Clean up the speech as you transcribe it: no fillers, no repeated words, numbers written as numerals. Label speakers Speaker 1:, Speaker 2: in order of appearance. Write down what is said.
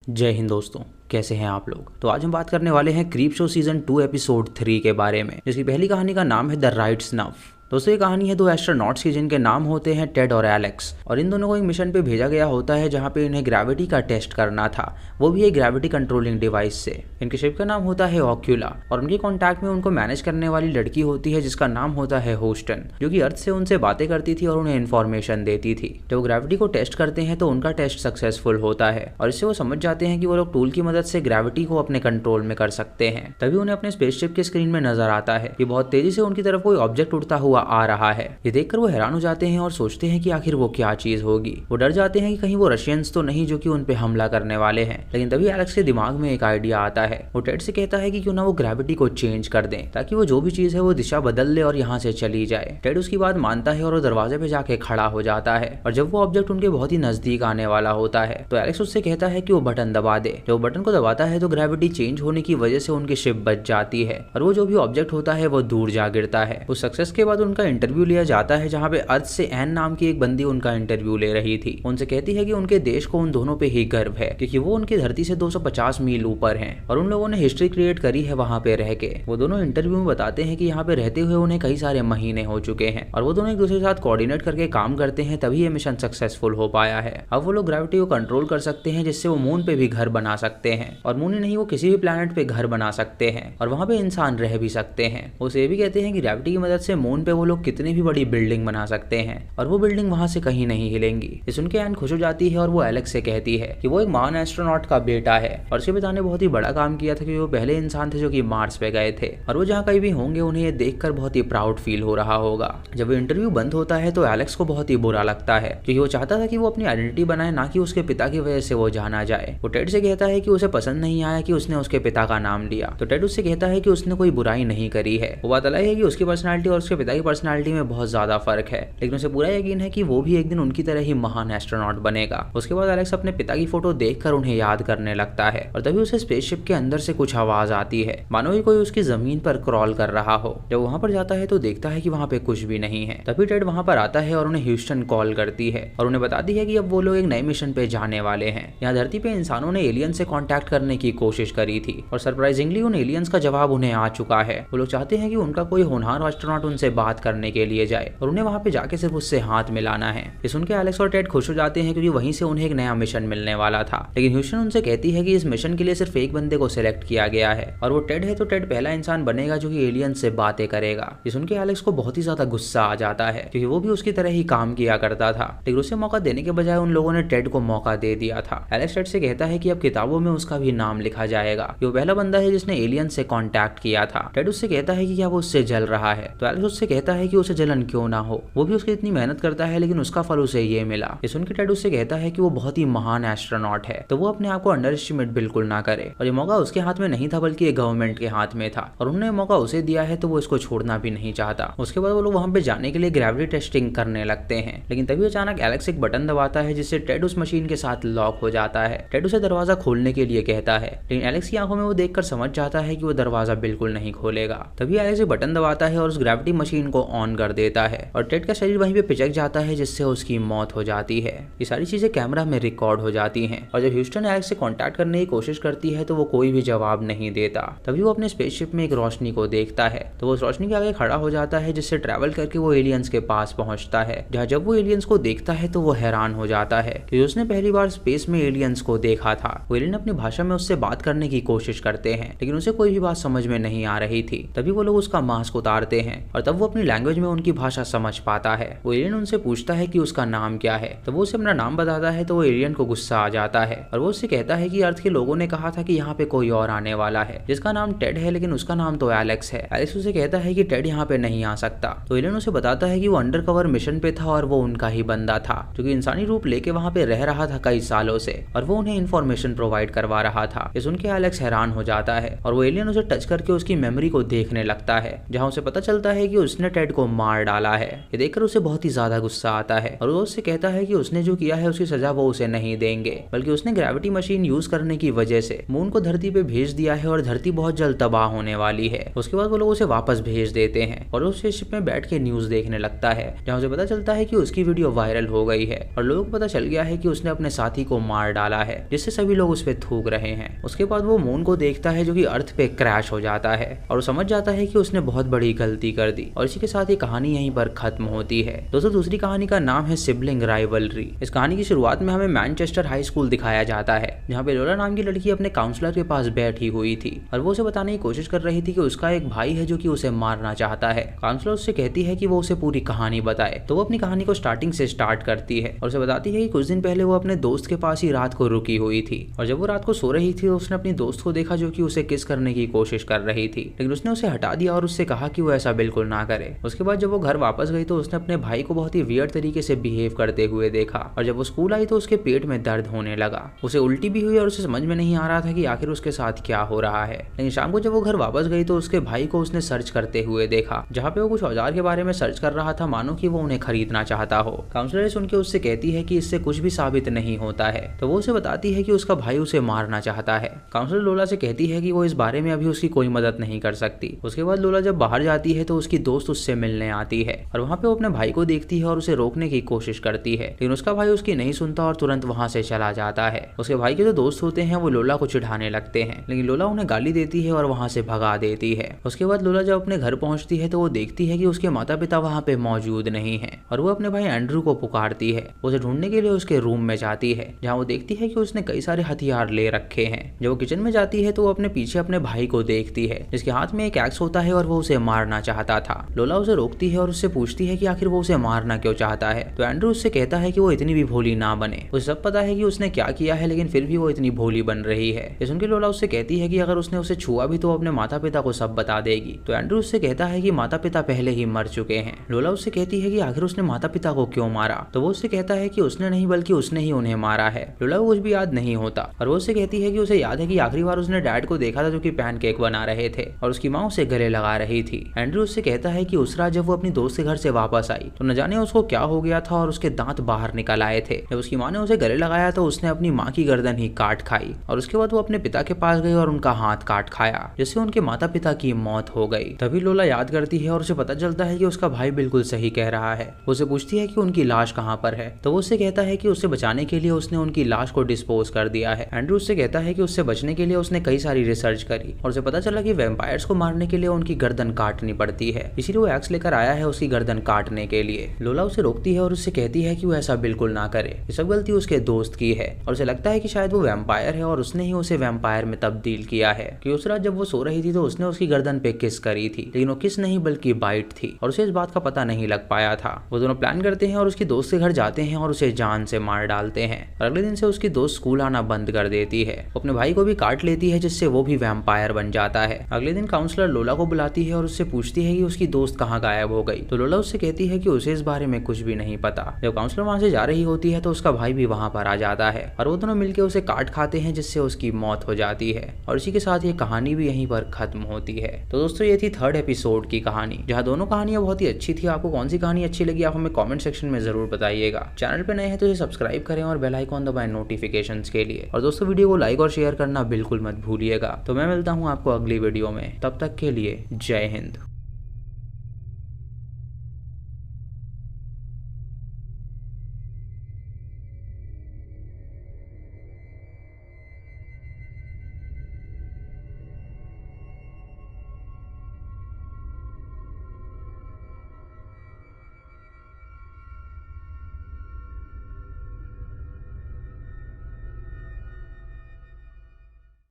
Speaker 1: जय हिंद दोस्तों, कैसे हैं आप लोग। तो आज हम बात करने वाले हैं क्रीप शो सीजन 2 एपिसोड 3 के बारे में, जिसकी पहली कहानी का नाम है द राइट स्नफ। दोस्तों ये कहानी है दो एस्ट्रोनॉट्स की जिनके नाम होते हैं टेड और एलेक्स, और इन दोनों को एक मिशन पे भेजा गया होता है जहाँ पे इन्हें ग्रेविटी का टेस्ट करना था, वो भी एक ग्रेविटी कंट्रोलिंग डिवाइस से। इनके शिप का नाम होता है ऑक्यूला, और उनके कॉन्टैक्ट में उनको मैनेज करने वाली लड़की होती है जिसका नाम होता है होस्टन, जो कि अर्थ से उनसे बातें करती थी और उन्हें इन्फॉर्मेशन देती थी। जब वो ग्रेविटी को टेस्ट करते हैं तो उनका टेस्ट सक्सेसफुल होता है, और इससे वो समझ जाते हैं कि वो लोग टूल की मदद से ग्रेविटी को अपने कंट्रोल में कर सकते हैं। तभी उन्हें अपने स्पेसशिप के स्क्रीन में नजर आता है कि बहुत तेजी से उनकी तरफ कोई ऑब्जेक्ट उड़ता हुआ आ रहा है। ये देखकर वो हैरान हो जाते हैं और सोचते हैं कि आखिर वो क्या चीज होगी। वो डर जाते हैं कि कहीं वो रशियंस तो नहीं जो कि उन पे हमला करने वाले हैं। लेकिन तभी एलेक्स के दिमाग में एक आइडिया आता है। वो टेड से कहता है कि क्यों ना वो ग्रेविटी को चेंज कर दें ताकि वो जो भी चीज है वो दिशा बदल ले और यहाँ से चली जाए। टेड उसकी बात मानता है और वो दरवाजे पे जाके खड़ा हो जाता है, और जब वो ऑब्जेक्ट उनके बहुत ही नजदीक आने वाला होता है तो एलेक्स उससे कहता है कि वो बटन दबा दे। जब वो बटन को दबाता है तो ग्रेविटी चेंज होने की वजह से उनकी शिप बच जाती है, और वो जो भी ऑब्जेक्ट होता है वो दूर जा गिरता है। उस सक्सेस के बाद उनका इंटरव्यू लिया जाता है जहाँ पे अर्थ से एन नाम की एक बंदी उनका इंटरव्यू ले रही थी। उनसे कहती है कि उनके देश को उन दोनों पे ही गर्व है क्योंकि वो उनकी धरती से 250 मील ऊपर हैं, और उन लोगों ने हिस्ट्री क्रिएट करी है वहाँ पे रह के। वो दोनों इंटरव्यू में बताते हैं कि यहाँ पे रहते हुए उन्हें कई सारे महीने हो चुके हैं, और वो दोनों एक दूसरे के साथ कोऑर्डिनेट करके काम करते हैं, तभी ये मिशन सक्सेसफुल हो पाया है। अब वो लोग ग्रेविटी को कंट्रोल कर सकते हैं जिससे वो मून पे भी घर बना सकते हैं, और मून ही नहीं वो किसी भी प्लेनेट पे घर बना सकते हैं, और वहाँ पे इंसान रह भी सकते हैं। वो ये भी कहते हैं कि ग्रेविटी की मदद से मून पे वो लोग कितनी भी बड़ी बिल्डिंग बना सकते हैं, और वो बिल्डिंग वहां से कहीं नहीं हिलेंगी। ये सुन के एन खुश हो जाती है और वो एलेक्स से कहती है कि वो एक महान एस्ट्रोनॉट का बेटा है, और उसके पिता ने बहुत ही बड़ा काम किया था कि वो पहले इंसान थे जो कि मार्स पे गए थे, और वो जहाँ कहीं भी होंगे उन्हें ये देखकर बहुत ही प्राउड फील हो रहा होगा। जब वो इंटरव्यू बंद होता है तो एलेक्स को बहुत ही बुरा लगता है क्योंकि वो चाहता था कि वो अपनी आइडेंटिटी बनाए, ना कि उसके पिता की वजह से वो जाना जाए। वो टेड से कहता है कि उसे पसंद नहीं आया कि उसने उसके पिता का नाम लिया, तो टेड उससे कहता है कि उसने कोई बुराई नहीं करी है। वो बात अलग है कि उसकी पर्सनैलिटी और उसके पिता की पर्सनैलिटी में बहुत ज्यादा फर्क है, लेकिन उसे पूरा यकीन है कि वो भी एक दिन उनकी तरह ही महान एस्ट्रोनॉट बनेगा। उसके बाद एलेक्स अपने पिता की फोटो देखकर उन्हें याद करने लगता है, और तभी उसे स्पेसशिप के अंदर से कुछ आवाज आती है, मानो ही कोई उसकी जमीन पर क्रॉल कर रहा हो। जब वहां पर जाता है तो देखता है कि वहां पे कुछ भी नहीं है। तभी टेड वहां पर आता है और उन्हें ह्यूस्टन कॉल करती है और उन्हें बताती है कि अब वो लोग एक नए मिशन पे जाने वाले हैं। यहाँ धरती पे इंसानों ने एलियन से कांटेक्ट करने की कोशिश करी थी, और सरप्राइजिंगली उन एलियंस का जवाब उन्हें आ चुका है। वो लोग चाहते हैं कि उनका कोई होनहार एस्ट्रोनॉट उनसे बात करने के लिए जाए, और उन्हें वहां पे जाके सिर्फ उससे हाथ मिलाना है। ये सुन के एलेक्स और टेड खुश हो जाते हैं क्योंकि वहीं से उन्हें एक नया मिशन मिलने वाला था। लेकिन ह्यूस्टन उनसे कहती है कि इस मिशन के लिए सिर्फ एक बंदे को सिलेक्ट किया गया है, और वो टेड है, तो टेड पहला इंसान बनेगा जो कि एलियन से बातें करेगा। ये सुन के एलेक्स को बहुत ही ज्यादा गुस्सा आ जाता है क्योंकि वो भी उसकी तरह ही काम किया करता था, लेकिन उसे मौका देने के बजाय उन लोगों ने टेड को मौका दे दिया था। एलेक्स टेड से कहता है कि अब किताबों में उसका भी नाम लिखा जाएगा, वो पहला बंदा है जिसने एलियन से कॉन्टैक्ट किया था। टेड उससे कहता है कि क्या वो उससे जल रहा है, तो एलेक्स उससे कहता है कि उसे जलन क्यों ना हो, वो भी उसकी इतनी मेहनत करता है लेकिन उसका फल उसे ये मिला। ये सुन के टेड उससे कहता है कि वो बहुत ही महान एस्ट्रोनॉट है, तो वो अपने आप को अंडर एस्टिमेट बिल्कुल ना करे, और ये मौका उसके हाथ में नहीं था बल्कि ये गवर्नमेंट के हाथ में था, और उन्होंने मौका उसे दिया है तो वो इसको छोड़ना भी नहीं चाहता। उसके बाद वो लोग वहां पे जाने के लिए ग्रेविटी टेस्टिंग करने लगते हैं, लेकिन तभी अचानक एलेक्स एक बटन दबाता है जिससे टेड उस मशीन के साथ लॉक हो जाता है। टेड उसे दरवाजा खोलने के लिए कहता है, लेकिन एलेक्स की आंखों में वो देखकर समझ जाता है कि वो दरवाजा बिल्कुल नहीं खोलेगा। तभी एलेक्स एक बटन दबाता है और उस ग्रेविटी मशीन को ऑन कर देता है, और टेड का शरीर वहीं पे पिचक जाता है जिससे उसकी मौत हो जाती है। ये सारी चीजें कैमरा में रिकॉर्ड हो जाती हैं, और जब ह्यूस्टन एलेक्स से कांटेक्ट करने की कोशिश करती है तो वो कोई भी जवाब नहीं देता। तभी वो अपने स्पेसशिप में एक रोशनी को देखता है, तो वो उस रोशनी के आगे खड़ा हो जाता है जिससे ट्रैवल करके वो एलियंस के पास पहुंचता है, जहाँ जब वो एलियंस को देखता है तो वो हैरान हो जाता है कि उसने पहली बार स्पेस में एलियंस को देखा था। वो एलियन अपनी भाषा में उससे बात करने की कोशिश करते हैं, लेकिन उसे कोई भी बात समझ में नहीं आ रही थी। तभी वो लोग उसका मास्क उतारते हैं, और तब वो अपनी लैंग्वेज में उनकी भाषा समझ पाता है। वो एलियन उनसे पूछता है कि उसका नाम क्या है, तो वो उसे अपना नाम बताता है, तो वो एलियन को गुस्सा आ जाता है, और वो उससे कहता है कि अर्थ के लोगों ने कहा था कि यहाँ पे कोई और आने वाला है जिसका नाम टेड है, लेकिन उसका नाम तो एलेक्स है। एलेक्स उसे कहता है कि टेड यहाँ पे नहीं आ सकता, तो एलियन उसे बताता है कि वो अंडरकवर मिशन पे था और वो उनका ही बंदा था जो कि इंसानी रूप लेके वहाँ पे रह रहा था कई सालों से, और वो उन्हें इन्फॉर्मेशन प्रोवाइड करवा रहा था। ये सुन के एलेक्स हैरान हो जाता है, और वो एलियन उसे टच करके उसकी मेमोरी को देखने लगता है, जहाँ उसे पता चलता है कि उसने उसने टेड को मार डाला है। ये देखकर उसे बहुत ही ज्यादा गुस्सा आता है और वो उससे कहता है कि उसने जो किया है उसकी सजा वो उसे नहीं देंगे, बल्कि उसने ग्रेविटी मशीन यूज करने की वजह से मून को धरती पे भेज दिया है और धरती बहुत जल्द तबाह होने वाली है। उसके बाद वो लोग उसे वापस भेज देते हैं और उस शिप में बैठ के न्यूज देखने लगता है, जहाँ उसे पता चलता है कि उसकी वीडियो वायरल हो गई है और लोगों को पता चल गया है कि उसने अपने साथी को मार डाला है, जिससे सभी लोग उस पर थूक रहे हैं। उसके बाद वो मून को देखता है जो कि अर्थ पे क्रैश हो जाता है और वो समझ जाता है कि उसने बहुत बड़ी गलती कर दी और इसी के साथ ये कहानी यहीं पर खत्म होती है। दोस्तों दूसरी कहानी का नाम है सिबलिंग राइवलरी। इस कहानी की शुरुआत में हमें मैनचेस्टर हाई स्कूल दिखाया जाता है, जहाँ पे लोला नाम की लड़की अपने काउंसलर के पास बैठी हुई थी और वो उसे बताने की कोशिश कर रही थी कि उसका एक भाई है जो कि उसे मारना चाहता है। काउंसलर उससे कहती है कि वो उसे पूरी कहानी बताए, तो वो अपनी कहानी को स्टार्टिंग से स्टार्ट करती है और उसे बताती है कि कुछ दिन पहले वो अपने दोस्त के पास ही रात को रुकी हुई थी और जब वो रात को सो रही थी तो उसने अपनी दोस्त को देखा जो कि उसे किस करने की कोशिश कर रही थी, लेकिन उसने उसे हटा दिया और उससे कहा कि वो ऐसा बिल्कुल ना करे। उसके बाद जब वो घर वापस गई तो उसने अपने भाई को बहुत ही वियर्ड तरीके से बिहेव करते हुए देखा और जब वो स्कूल आई तो उसके पेट में दर्द होने लगा, उसे उल्टी भी हुई और उसे समझ में नहीं आ रहा था कि आखिर उसके साथ क्या हो रहा है। लेकिन शाम को जब वो घर वापस गई तो उसके भाई को उसने सर्च करते हुए देखा, जहाँ पे वो कुछ औजार के बारे में सर्च कर रहा था, मानो कि वो उन्हें खरीदना चाहता हो। काउंसलर सुन के उससे कहती है कि इससे कुछ भी साबित नहीं होता है, तो वो उसे बताती है कि उसका भाई उसे मारना चाहता है। काउंसलर लोला से कहती है कि वो इस बारे में अभी उसकी कोई मदद नहीं कर सकती। उसके बाद लोला जब बाहर जाती है तो उसकी दोस्त उससे मिलने आती है और वहाँ पे वो अपने भाई को देखती है और उसे रोकने की कोशिश करती है, लेकिन उसका भाई उसकी नहीं सुनता और तुरंत वहाँ से चला जाता है। उसके भाई के जो दोस्त होते हैं वो लोला को चिढ़ाने लगते हैं, लेकिन लोला उन्हें गाली देती है और वहाँ से भगा देती है। उसके बाद लोला जब अपने घर पहुँचती है तो वो देखती है कि उसके माता पिता वहाँ पे मौजूद नहीं है और वो अपने भाई एंड्रू को पुकारती है। उसे ढूंढने के लिए उसके रूम में जाती है, जहाँ वो देखती है कि उसने कई सारे हथियार ले रखे हैं। जब वो किचन में जाती है तो वो अपने पीछे अपने भाई को देखती है, जिसके हाथ में एक एक्स होता है और वो उसे मारना चाहता था। लोला उसे रोकती है और उससे पूछती है कि आखिर वो उसे मारना क्यों चाहता है, तो एंड्रू उससे कहता है कि वो इतनी भी भोली ना बने। उसे सब पता है कि उसने क्या किया है, लेकिन फिर भी वो इतनी भोली बन रही है। ये सुनकर लोला उससे कहती है कि अगर उसने उसे छुआ भी तो अपने माता पिता को सब बता देगी, तो एंड्रू उससे कहता है कि माता पिता पहले ही मर चुके हैं। लोला उससे कहती है कि आखिर उसने माता पिता को क्यों मारा, तो वो उससे कहता है कि उसने नहीं बल्कि उसने ही उन्हें मारा है। लोला को कुछ भी याद नहीं होता और वो उससे कहती है कि उसे याद है कि आखिरी बार उसने डैड को देखा था जो कि पैनकेक बना रहे थे और उसकी माँ उसे गले लगा रही थी। एंड्रू उससे कहता है कि उस रात जब वो अपनी दोस्त के घर से वापस आई तो न जाने उसको क्या हो गया था और उसके दांत बाहर निकल आए थे। जब उसकी माँ ने उसे गले लगाया तो उसने अपनी माँ की गर्दन ही काट खाई और उसके बाद वो अपने पिता के पास गई और उनका हाथ काट खाया, जिससे उनके माता पिता की मौत हो गई। तभी लोला याद करती है और उसे पता चलता है कि उसका भाई बिल्कुल सही कह रहा है। उसे पूछती है कि उनकी लाश कहाँ पर है, तो वो उससे कहता है कि उसे बचाने के लिए उसने उनकी लाश को डिस्पोज कर दिया है। एंड्रू उससे कहता है कि उससे बचने के लिए उसने कई सारी रिसर्च करी और उसे पता चला कि वैम्पायर्स को मारने के लिए उनकी गर्दन काटनी पड़ती है, इसीलिए वो एक्स लेकर आया है उसकी गर्दन काटने के लिए। लोला उसे रोकती है और उससे कहती है कि वो ऐसा बिल्कुल ना करे, ये सब गलती उसके दोस्त की है और उसे लगता है कि शायद वो वैम्पायर है और उसने ही उसे वैम्पायर में तब्दील किया है। कि उस रात जब वो सो रही थी तो उसने उसकी गर्दन पे किस करी थी, लेकिन वो किस नहीं बल्कि बाइट थी और उसे इस बात का पता नहीं लग पाया था। वो दोनों प्लान करते हैं और उसकी दोस्त के घर जाते हैं और उसे जान से मार डालते हैं और अगले दिन से उसकी दोस्त स्कूल आना बंद कर देती है। वो अपने भाई को भी काट लेती है, जिससे वो भी वैम्पायर बन जाता है। अगले दिन काउंसलर लोला को बुलाती है और उससे पूछती है कि उसकी दोस्त कहाँ गायब हो गई, तो लोला उससे कहती है कि उसे इस बारे में कुछ भी नहीं पता। जब काउंसलर वहाँ से जा रही होती है तो उसका भाई भी वहाँ पर आ जाता है और वो दोनों मिलकर उसे काट खाते हैं, जिससे उसकी मौत हो जाती है और इसी के साथ ये कहानी भी यहीं पर खत्म होती है। तो दोस्तों ये थी 3rd एपिसोड की कहानी, जहाँ दोनों कहानियां बहुत ही अच्छी थी। आपको कौन सी कहानी अच्छी लगी आप हमें कमेंट सेक्शन में जरूर बताइएगा। चैनल पे नए हैं तो इसे सब्सक्राइब करें और बेल आइकॉन दबाएं नोटिफिकेशंस के लिए, और दोस्तों वीडियो को लाइक और शेयर करना बिल्कुल मत भूलिएगा। तो मैं मिलता हूँ आपको अगली वीडियो में, तब तक के लिए जय हिंद।